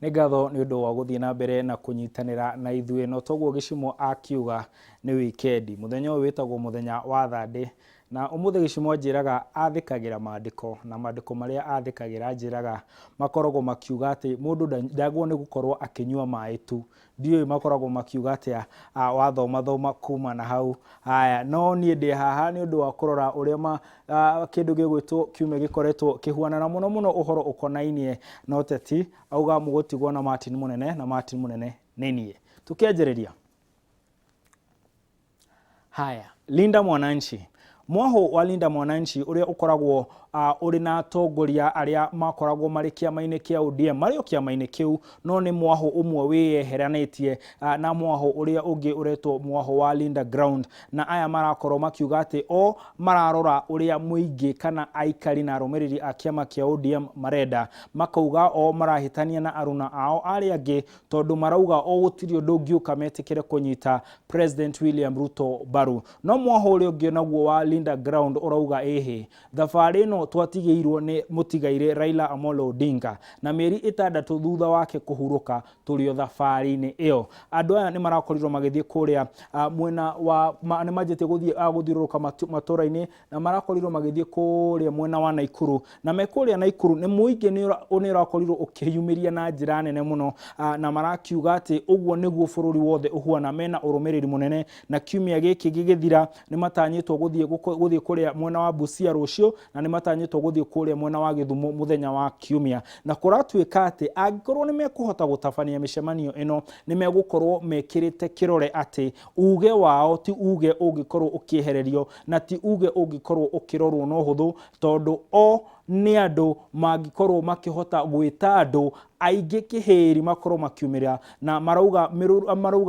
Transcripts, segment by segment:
nĩ ngatho nĩ ũndũ wa gũthiĩ na mbere na kũnyitanĩra na ithuĩ no toguo Gĩcimo akiuga nĩ weekend mũthenya ũyũ wĩtagwo mũthenya wa Thande na ũmũthĩ Gĩcimo anjĩraga athĩkagĩra maandĩko na maandĩko marĩa athĩkagĩra anjĩraga makoragwo makiuga atĩ mũndũ ndagwo nĩ gũkorwo akĩnyua maĩ tu ndiũĩ makoragwo makiuga atĩ wathoma kuma na hau haya no niĩ ndĩ haha nĩ ũndũ wa kũrora ũrĩa kĩndũ gĩgwĩtwo kiume gĩkoretwo kĩhuana na mũno ũhoro ũkonainie na ũteti auga mũgũtigwo na Martin Mũnene na Martin Mũnene nĩ niĩ tukĩanjĩrĩria haya Linda Mwananchi mwaho wa Linda Mwananchi ũrĩa ũkoragwo ũrĩ na atongoria arĩa makoragwo marĩ kĩama-inĩ kĩa ODM marĩ o kĩama-inĩ kĩu no nĩ mwaho ũmwe wĩyeheranĩtie na mwaho ũrĩa ũngĩ ũretwo mwaho wa Linda Ground na aya marakorwo makiuga atĩ o mararora ũrĩa mũingĩ kana aikari na arũmĩrĩri a kĩama kĩa ODM marenda makauga o marahĩtania na aruna ao arĩa angĩ tondũ marauga o gũtirĩ ũndũ ũngĩũka metĩkĩre kũnyita President William Ruto mbaru no mwaho ũrĩa ũngĩ naguo wa Linda Ground ũrauga ehe thabarĩ ĩno twatigĩirwo nĩ mũtigaire Raila Amolo Odinga na mĩeri 6 thutha wake kũhurũka tũrĩ o thabarĩ-inĩ ĩyo andũ aya nĩ marakorirwo magĩthiĩ kũrĩa mwena wa nĩ manjĩtie gũthiũrũrũka matũra-inĩ na marakorirwo magĩthiĩ kũrĩa mwena wa Naikuru na mekũrĩa Naikuru nĩ mũingĩ nĩ ũrakorirwo ũkĩyumĩria na njĩra nene mũno na marakiuga atĩ ũguo nĩguo bũrũri wothe ũhuana mena ũrũmĩrĩri mũnene na kiumia gĩkĩ gĩgĩthira nĩ matanyĩtwo gũthiĩ kũrĩa mwena wa Busia rũciũ na nĩ matanyĩtwo gũthiĩ kũrĩa mwena wa Gĩthumo mũthenya wa kiumia na kũratuĩka atĩ angĩkorwo nĩ mekũhota gũtabania mĩcemanio ĩno nĩ megũkorwo mekĩrĩte kĩrore atĩ uge wao ti uge ũngĩkorwo ũkĩehererio na ti uge ũngĩkorwo ũkĩrorwo na ũhũthũ tondũ o nĩ andũ mangĩkorwo makĩhota gwĩta andũ aingĩ kĩhĩri makorwo makiumĩra na marauga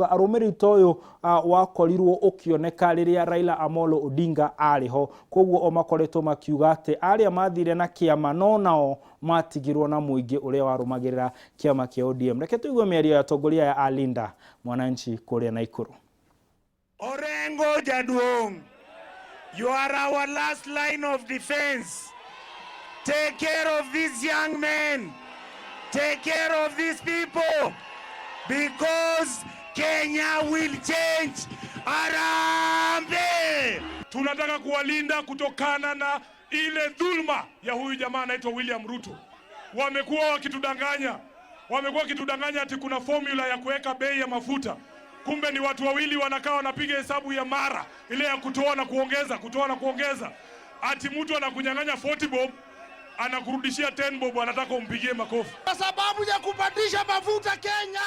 arũmĩrĩri toyũ wakorirwo ũkĩoneka rĩrĩa Raila Amolo Odinga arĩho koguo o makoretwo makiuga atĩ arĩa mathire na kĩama no nao matigirwo na mũingĩ ũrĩa warũmagĩrĩra kĩama kĩa ODM reke tũigue mĩario ya atongoria ya Linda Mwananchi kũrĩa Naikuru. Orengo Jaduong, you are our last line of defense. Take care of these young men. Take care of these people. Because Kenya will change. Harambee! Tunataka kuwalinda kutokana na ile dhulma ya huyu jamaa anaitwa William Ruto. Wamekuwa wakitudanganya ati kuna formula ya kuweka bei ya mafuta. Kumbe ni watu wawili wanakaa wanapiga hesabu ya mara ile ya kutoa na kuongeza. Ati mtu anakunyang'anya 40 bob anakurudishia 10 bob anataka umpigie makofi kwa sababu ya kupandisha mafuta Kenya.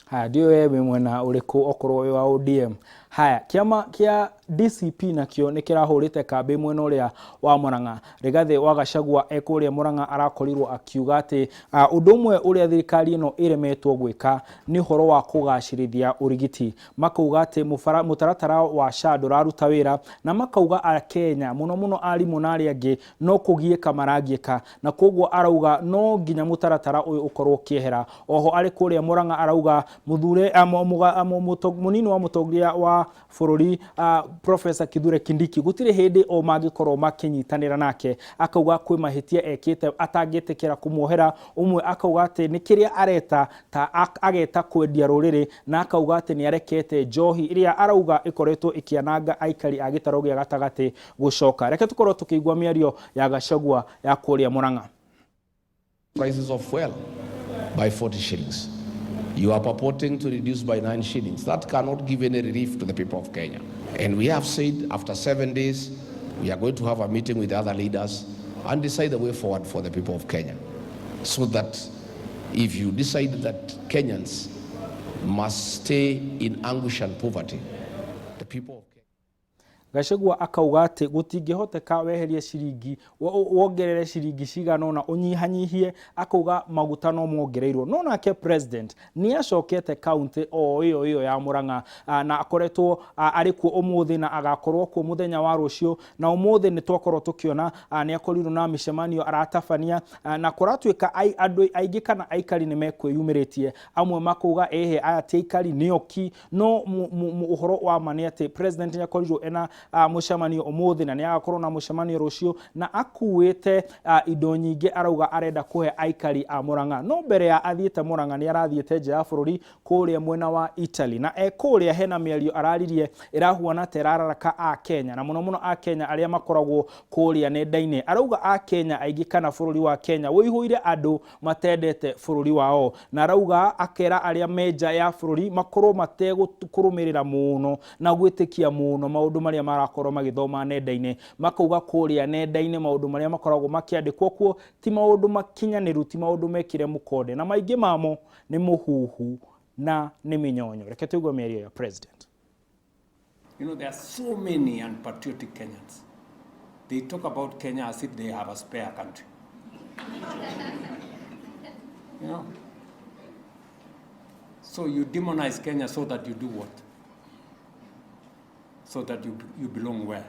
Haya ndio wewe mwena ũrĩkũ okorwo wa ODM. Haya kĩama kĩa DCP nakĩo nĩ kĩrahũrĩte kambĩ mwena ũrĩa wa Murang'a. Rigathĩ wa Gachagua ekũrĩa Murang'a arakorirwo akiuga atĩ ũndũ ũmwe ũrĩa thirikari ĩno ĩremetwo gwĩka nĩ ũhoro wa kũgacĩrithia ũrigiti. Makauga atĩ mũtaratara wa SHA ndũraruta wĩra na makauga Akenya mũno arimũ na arĩa angĩ no kũgiĩka maragiĩka na koguo arauga no nginya mũtaratara ũyũ ũkorwo ũkĩehera. Oho arĩ kũrĩa Murang'a arauga mũthure mũnini wa mũtongoria wa bũrũri Professor Kithure Kindiki gũtirĩ hĩndĩ o mangĩkorwo makĩnyitanĩra nake akauga kwĩ mahĩtia ekĩte atangĩtĩkĩra kũmuohera ũmwe akauga atĩ nĩ kĩrĩa areta ta ageta kwendia rũrĩrĩ na akauga atĩ nĩ arekete njohi ĩrĩa arauga ĩkoretwo ĩkĩananga aikari a gĩtarũ gĩa gatagatĩ gũcoka. Reke tũkorwo tũkĩigua mĩario ya Gachagua ya kũrĩa Murang'a. Prices of fuel by 40 shillings. You are purporting to reduce by 9 shillings. That cannot give any relief to the people of Kenya. And we have said after 7 days, we are going to have a meeting with the other leaders and decide the way forward for the people of Kenya. So that if you decide that Kenyans must stay in anguish and poverty, the people of Kenya... Gachagua akauga atĩ gũtingĩhoteka weherie ciringi wongerere ciringi cigana ona ũnyihanyihie akauga maguta no mongereirwo no nake president nĩ acokete county o ĩyo ya Murang'a na akoretwo arĩ kuo ũmũthĩ na agakorwo kuo mũthenya wa rũciũ na ũmũthĩ nĩ twakorwo tũkiona nĩ akorirwo na mĩcemanio aratabania na kũratuĩka andũ aingĩ kana aikari nĩ mekwĩyumĩrĩtie amwe makauga aya ti aikari nĩ oki no ũhoro wa mani atĩ president nĩ akorirwo ena mucemanio umuthi na niagakorwo na mucemanio rucio na akuite indo nyingi arauga arenda kuhe aikari a Murang'a no mbere ya athiete Murang'a ni arathiete nja ya bururi kuria mwena wa Italy na kuria hena mĩario araririe irahuana terararaka a Kenya na muno a Kenya aria makoragwo kuria nenda-ini arauga a Kenya aingi kana bururi wa Kenya woihuire andu matendete bururi wao na arauga akera aria menja ya bururi makorwo matekurumirira muno na gwitikia muno maundu maria marakorwo magithoma nenda-ini makauga kuria nenda-ini maundu maria makoragwo makiandikwo kuo ti maundu makinyaniru ti maundu mekire mukode na maingi mamo ni muhuhu na ni minyonyo. Reke tuigue mĩario ya president. You know, there are so many unpatriotic Kenyans. They talk about Kenya as if they have a spare country. You know? So you demonize Kenya so that you do what? So that you belong where?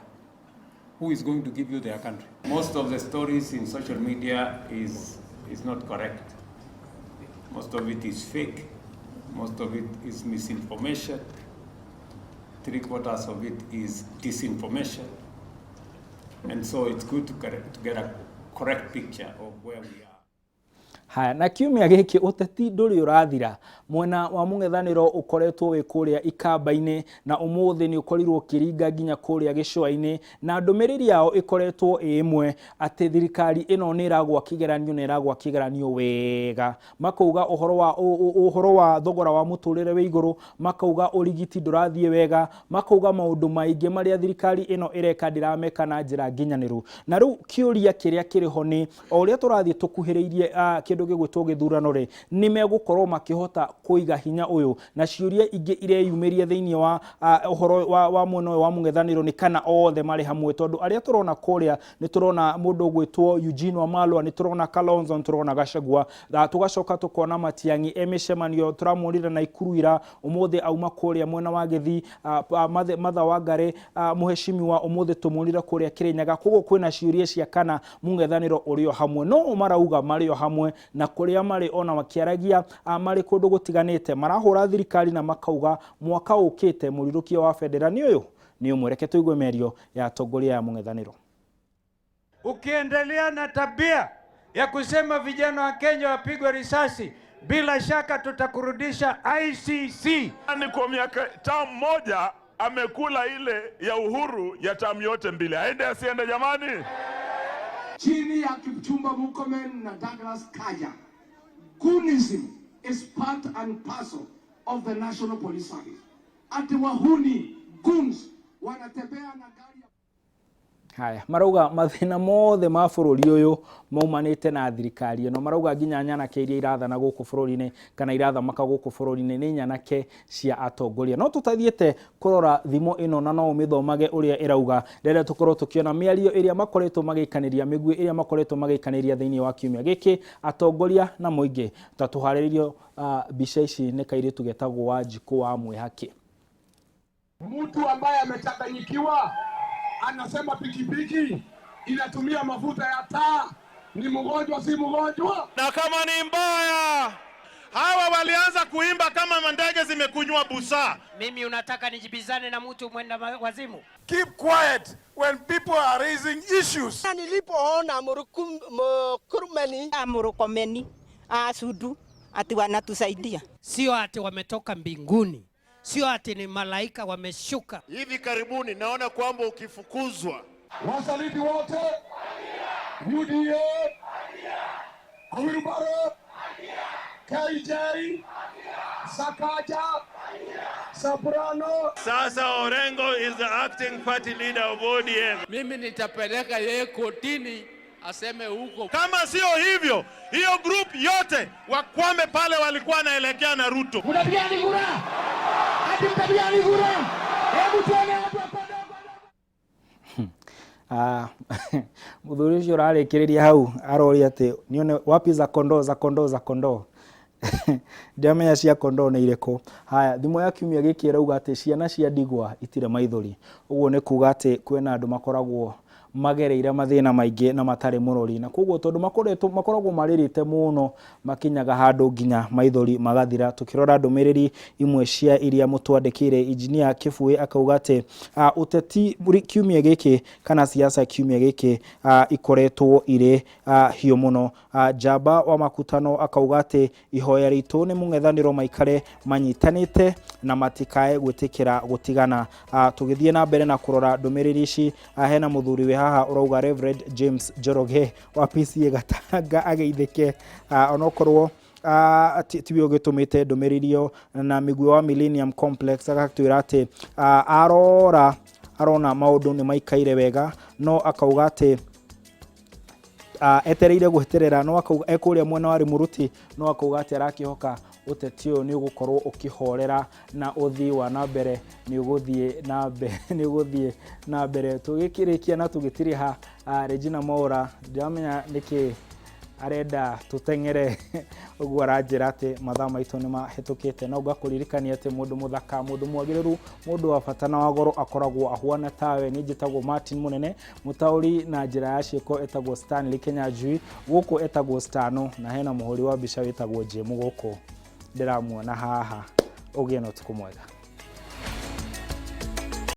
Who is going to give you their country? Most of the stories in social media is not correct. Most of it is fake. Most of it is misinformation. 3/4 of it is disinformation. And so it's good to get a correct picture of where we are. Haya na kiumia giki uteti nduri urathira mwena wa mung'ethaniro ukoretwo wi kuria ikamba-ini na umuthi ni ukorirwo kiringa nginya kuria gicwa-ini na ndumiriri yao ikoretwo imwe ati thirikari ino ni iragwa kigeranio wega makauga uhoro wa thogora wa muturire we iguru makauga urigiti ndurathie wega makauga maundu maingi maria thirikari ino ireka ndirameka na njira nginyaniru na riu kiuria kiria kiriho ni uria turathie tukuhiriirie kindu gigwitwo githurano ri ni megukorwo makihota kuiga hinya uyu na ciuria ingi ireyumiria thiini wa uhoro wa muno wa mung'ethaniro ni kana othe mari hamwe tondu aria turona kuria ni turona mundu gwitwo Eugene Wamalwa ni turona Kalonzo ni turona Gachagua tugacoka tukona Matiang'i emishemanio turamurira na ikuruira umuthi auma kuria mwena wa Githii Martha Wangari muheshimiwa umuthi tumurira kuria Kirinyaga koguo kwina ciuria cia kana mung'ethaniro urio hamwe no marauga mario hamwe na kuria mari ona makiaragia mari kundu gutiganite marahura thirikari na makauga mwaka ukite murirukio wa federal ni uyu ni umwereke tuigwe merio ya tongoria ya mung'ethaniro. Ukiendelea na tabia ya kusema vijana wa Kenya wapigwe risasi, bila shaka tutakurudisha ICC. Ni kwa miaka tamu moja amekula ile ya uhuru ya tamu yote mbili. Aende asiende jamani? Chini ya Kipchumba Murkomen na Douglas Kanja, Goonism is part and parcel of the National Police Service. Ati wahuni goons wanatembea na gari. Haya marauga mathina mothe ma bururi uyu maumanite na thirikari no marauga nginya nyanake iria irathana guku bururi-ini kana irathamaka guku bururi-ini ni nyanake cia atongoria no tutathiete kurora thimo ino na no umithomage uria irauga rere tukorwo tukiona miario iria makoretwo magikaniria migwi iria makoretwo magikaniria thiini wa kiumia giki atongoria na muingi tatuhariririo bica ici ni kairitu getagwo Wanjiku wa Mwihaki. Mtu ambaye amechanganyikiwa anasema pikipiki inatumia mafuta ya taa, ni mgonjwa si mgonjwa? Na kama ni mbaya, hawa walianza kuimba kama mandege zimekunywa busaa. Mimi unataka nijibizane na mtu mwenda wazimu? Keep quiet when people are raising issues. Nilipoona Murkomen Sudu ati wanatusaidia, Sio ati wametoka mbinguni, sio ati ni malaika wameshuka. Hivi karibuni naona kwamba ukifukuzwa wasaliti wote UDA Wilbaro KJ Sakaja Soprano. Sasa Orengo is the acting party leader of ODM. Mimi nitapeleka yeye kotini aseme huko. Kama sio hivyo, hiyo group yote wakwame pale walikuwa naelekea na Ruto. Mtapiani kura. Ati mtapiani kura. Hebu tuone watu muthuri ucio urarikiriria hau arori ati nione wapi za kondo ndamenya cia kondo ni ireko. Haya thimo ya kiumia giki irauga ati ciana cia ndigwa itire maithori uguo ni kuga ati kwena andu makoragwo magereire mathina maingi na matari murori na koguo tondu makoragwo maririte muno makinyaga handu nginya maithori magathira. Tukirora ndumiriri imwe cia iria mutwandikire Engineer Kibui akauga ati uteti kiumia giki kana siasa kiumia giki ikoretwo ire hiyo muno. Jamba wa Makutano akauga ati ihoya ritu ni mung'ethaniro maikare manyitanite na matikae gwitikira gutigana. Tugithie na mbere na kurora ndumiriri ici hena muthuri we haha urauga Reverend James Joroge wa PCA Gatanga ageithike onokorwo tiwe ugitumite ndumiririo na migwi wa Millennium Complex agakitwira ati arona maundu ni maikaire wega no akauga ati etereire guheterera no akauga ekuria mwena wari muruti no akauga ati arakihoka uteti uyu ni ugukorwo ukihorera na uthii wa na mbere ni uguthie na mbere tugikirikia na tugitiriha Regina Mwaura ndamenya niki arenda tutengere uguo aranjira ati mathaa maitu ni mahetukite no ngakuririkania ati mundu muthaka mundu mwagiriru mundu wa bata na wa goro akoragwo ahuana tawe ni njitagwo Martin Munene mutauri na njira ya ciiko etagwo Stanley Kenyanjui guku etagwo Stano na hena muhuri wa bica wetagwo Jemu guku ndiramuona haha ugie no tukumwega.